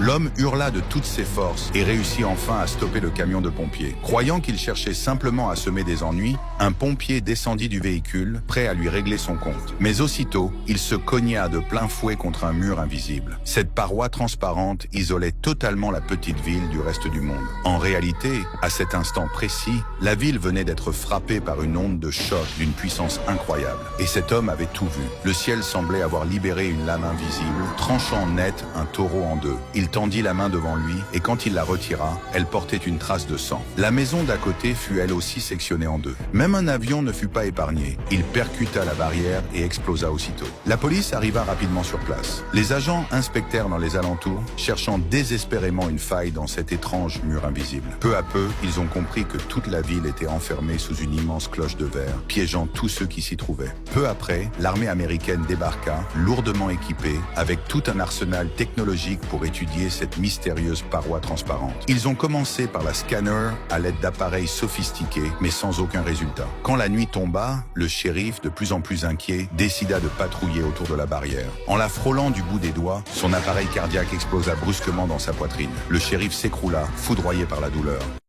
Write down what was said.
L'homme hurla de toutes ses forces et réussit enfin à stopper le camion de pompiers. Croyant qu'il cherchait simplement à semer des ennuis, un pompier descendit du véhicule, prêt à lui régler son compte. Mais aussitôt, il se cogna de plein fouet contre un mur invisible. Cette paroi transparente isolait totalement la petite ville du reste du monde. En réalité, à cet instant précis, la ville venait d'être frappée par une onde de choc d'une puissance incroyable. Et cet homme avait tout vu. Le ciel semblait avoir libéré une lame invisible, tranchant net un taureau en deux. Il tendit la main devant lui, et quand il la retira, elle portait une trace de sang. La maison d'à côté fut elle aussi sectionnée en deux. Même un avion ne fut pas épargné. Il percuta la barrière et explosa aussitôt. La police arriva rapidement sur place. Les agents inspectèrent dans les alentours, cherchant désespérément une faille dans cet étrange mur invisible. Peu à peu, ils ont compris que toute la ville était enfermée sous une immense cloche de verre, piégeant tous ceux qui s'y trouvaient. Peu après, l'armée américaine débarqua, lourdement équipée, avec tout un arsenal technologique pour étudier cette mystérieuse paroi transparente. Ils ont commencé par la scanner à l'aide d'appareils sophistiqués, mais sans aucun résultat. Quand la nuit tomba, le shérif, de plus en plus inquiet, décida de patrouiller autour de la barrière. En la frôlant du bout des doigts, son appareil cardiaque explosa brusquement dans sa poitrine. Le shérif s'écroula, foudroyé par la douleur.